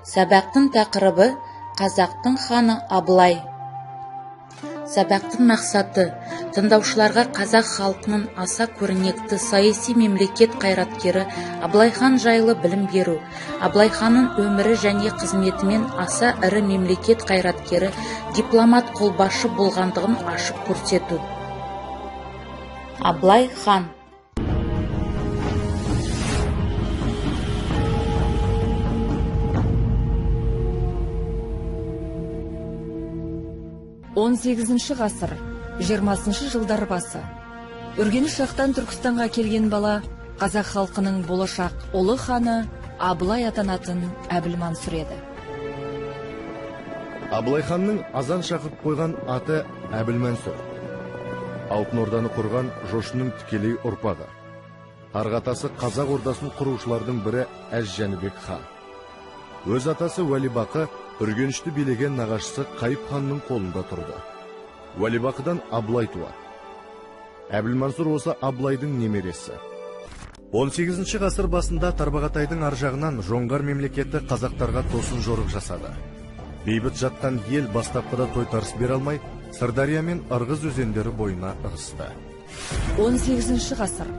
Сабақтың тақырыбы Қазақтың ханы Абылай. Сабақтың мақсаты тыңдаушыларға қазақ халқының аса көрнекті саяси мемлекет қайраткері Абылай хан жайлы білім беру, Абылай ханның өмірі және қызметімен аса ірі мемлекет қайраткері, дипломат қолбасшы болғандығын ашып көрсету. Абылай хан 18 ғасыр, 20 жылдар басы. Үргеніш жақтан Түркістанға келген бала қазақ халқының болашақ ұлы ханы Абылай атанатын Әбілмансұр еді. Абылай ханның азан шақырып қойған аты Әбілмансұр. Алтын орданы құрған Жошының тікелей ұрпағы. Арғы атасы қазақ ордасын құрушылардың бірі Әз-Жәнібек хан. Өз атасы Уәлибақы Үргенішті билеген нағашысы Қайып ханның қолында тұрды. Уәлибақыдан Абылай туады. Әбілмансұр осы Абылайдың немересі. 18 ғасыр басында Тарбағатайдың аржағынан жоңғар мемлекеті қазақтарға тосын жорық жасады. Бейбіт жатқан ел бастапқыда тойтарыс бере алмай, Сырдария мен Ырғыз өзендері бойына ығысты. 18 ғасыр,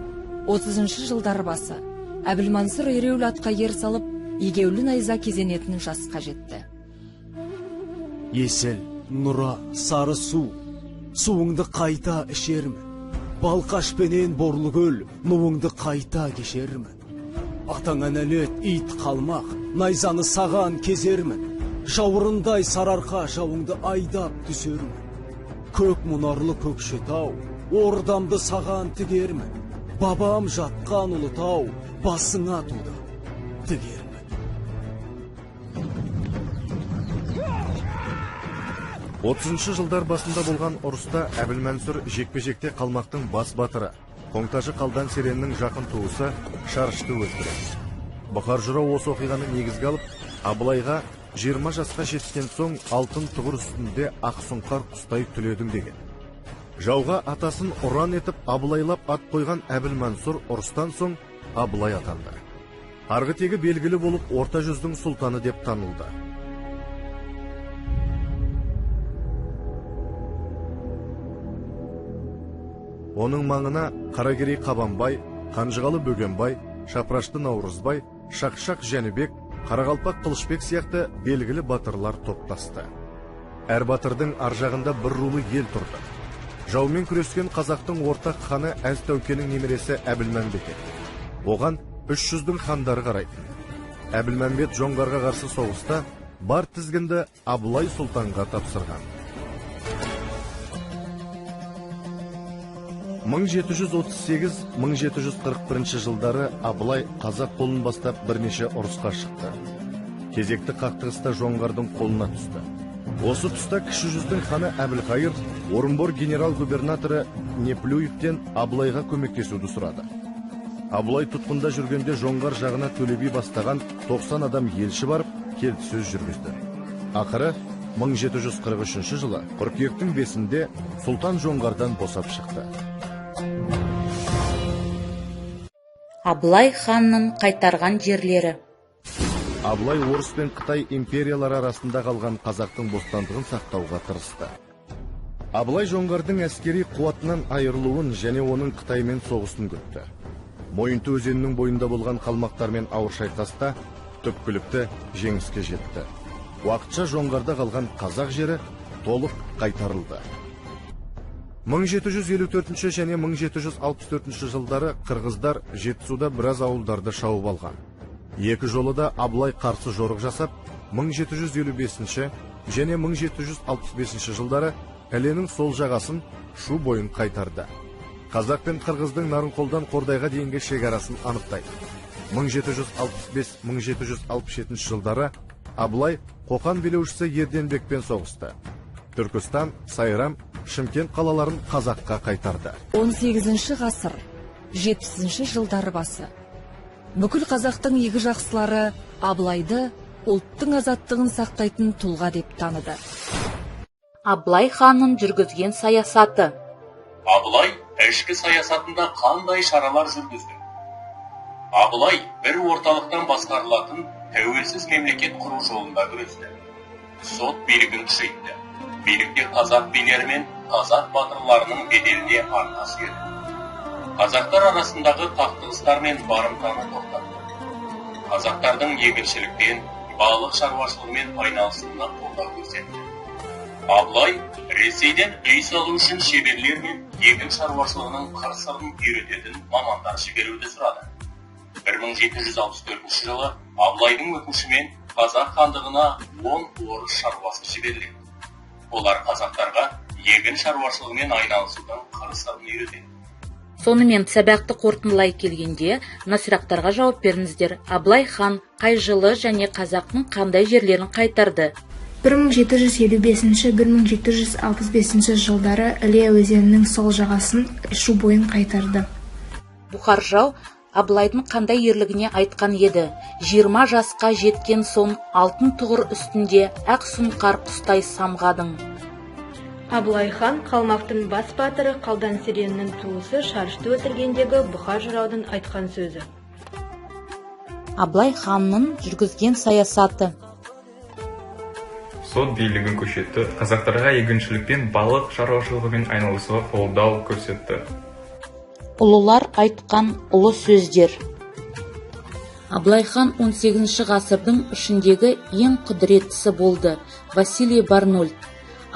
30 жылдар басы. Әбілмансұр ереуіл атқа ер салып, егеулі найза кезенетін жасқа жетті. Есіл, нұра, сары су, суыңды қайта ішермін. Балқашпенен борлы көл, нуыңды қайта кешермін. Атаңа нәлет ит қалмақ, найзаны саған кезермін. Жауырындай сарарқа жауыңды айдап түсермін. Көк мұнарлы көкшетау, ордамды саған тігермін. Бабам жатқан ұлытау, басыңа туды, тігермін. 30 жылдар басында болған ұрыста Әбілмансұр жекпе-жекте қалмақтың бас батыры, Қоңтажы Қалдан Сереннің жақын туысы Шарышты өлтіреді. Бұқар жырау осы оқиғаны негізге алып, Абылайға 20 жасқа жеткен соң алтын тұғыр үстінде ақ сұңқар құстай түледің деген. Жауға атасын ұран етіп Абылайлап ат қойған Әбілмансұр ұрыстан соң Абылай атанды. Арғы тегі белгілі болып орта жүздің сұлтаны деп танылды. Оның маңына Қаракерей Қабанбай, Қанжығалы Бөгенбай, Шапрашты Наурызбай, Шақшақ Жәнібек, Қарақалпақ Қылышбек сияқты белгілі батырлар топтасты. Әр батырдың аржағында бір рулы ел тұрды. Жаумен күрескен қазақтың ортақ ханы Әз Тәукенің немересі Әбілмәмбет еді. Оған 300-дің хандары қарайды. Әбілмәмбет жоңғарға қарсы соғыста бар тізгінді Абылай сұлтанға тапсырған. 1738-1741 жылдары Абылай қазақ қолын бастап бірнеше ұрысқа шықты. Кезекті қақтығыста жоңғардың қолына түсті. Осы тұста кіші жүздің ханы Әбілқайыр Орынбор генерал-губернаторы Неплюевтен Абылайға көмектесуді сұрады. Абылай тұтқында жүргенде жоңғар жағына Төле би бастаған 90 адам елші барып, келіссөз жүргізді. Ақыры 1743 жылы қыркүйектің 5-інде сұлтан жоңғардан босап шықты. Абылай ханның қайтарған жерлері. Абылай орыс пен Қытай империялары арасында қалған қазақтың бостандығын сақтауға тырысты. Абылай жоңғардың әскери қуатынан айырылуын және оның Қытаймен соғысын күтті. Мойынты өзенінің бойында болған қалмақтармен ауыр шайқаста түпкілікті жеңіске жетті. Уақытша жоңғарда қалған қазақ жері толық қайтарылды. 1754 және 1764 жылдары қырғыздар Жетісуда біраз ауылдарды шауып алған. Екі жолы да Абылай қарсы жорық жасап, 1755 және 1765 жылдары Іленің сол жағасын Шу бойын қайтарды. Қазақ пен қырғыздың Нарынқолдан Қордайға дейінгі шекарасын анықтайды. 1765-1767 жылдары Абылай Қоқан билеушісі Ерденбекпен соғысты. Түркістан, Сайрам, Шымкент қалаларын қазаққа қайтарды. 18 ғасыр, 70 жылдар басы. Бүкіл қазақтың игі жақсылары Абылайды ұлттың азаттығын сақтайтын тұлға деп таныды. Абылай ханның жүргізген саясаты. Абылай ішкі саясатында қандай шаралар жүргізді? Абылай бір орталықтан басқарылатын тәуелсіз мемлекет құру жолында күресті. Сот билігін күшейтті. Билікте қазақ билері мен қазақ батырларының беделіне арқа сүйеді. Қазақтар арасындағы қақтығыстар мен барымтаны тоқтатты. Қазақтардың егіншілікпен, балық шаруашылығымен айналысуына қолдау көрсетті. Абылай Ресейден үй салу үшін шеберлер мен егін шаруашылығының қыр-сырын үйрететін мамандар жіберуді сұрады. 1764 жылы Абылайдың өтінішімен қазақ хандығына 10 орыс шаруасы жіберілді. Олар қазақтарға егін шаруашылығымен айналысудың қыр-сырын үйретеді. Сонымен сабақты қорытындылай келгенде, мына сұрақтарға жауап беріңіздер. Абылай хан қай жылы және қазақтың қандай жерлерін қайтарды? 1755-1765 жылдары Іле өзенінің сол жағасын Шу бойын қайтарды. Бұхар жау Абылайдың қандай ерлігіне айтқан еді? 20 жасқа жеткен соң алтын тұғыр үстінде ақ сұңқар құстай самғадың. Абылай хан Қалмақтың бас батыры Қалдан Сереннің туысы Шарышты өлтіргендегі Бұхар жыраудың айтқан сөзі. Абылай ханның жүргізген саясаты. Сот билігін күшейтті, қазақтарға егіншілікпен балық шаруашылығымен айналысуға қолдау көрсетті. Ұлылар айтқан ұлы сөздер. Абылай хан 18 ғасырдың ішіндегі ең құдіреттісі болды. Василий Барнольд.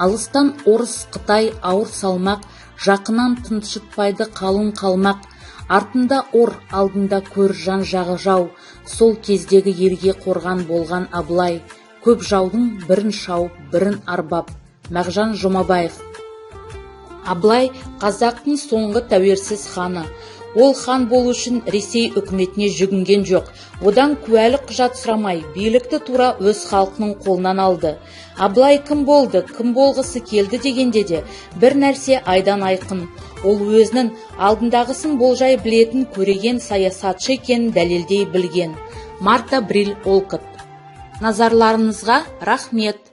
Алыстан орыс, Қытай ауыр салмақ, жақынан тыншытпайды қалың қалмақ. Артында ор, алдында көр, жан жағы жау. Сол кездегі елге қорған болған Абылай. Көп жаудың бірін шауып, бірін арбап. Мағжан Жұмабаев. Абылай қазақтың соңғы тәуелсіз ханы. Ол хан болу үшін Ресей үкіметіне жүгінген жоқ. Одан куәлік құжат сұрамай, билікті тура өз халқының қолынан алды. Абылай кім болды, кім болғысы келді дегенде де бір нәрсе айдан айқын. Ол өзінің алдындағысын болжай білетін көреген саясатшы екенін дәлелдей білген. Марта Бриль Олкот. Назарларыңызға рахмет.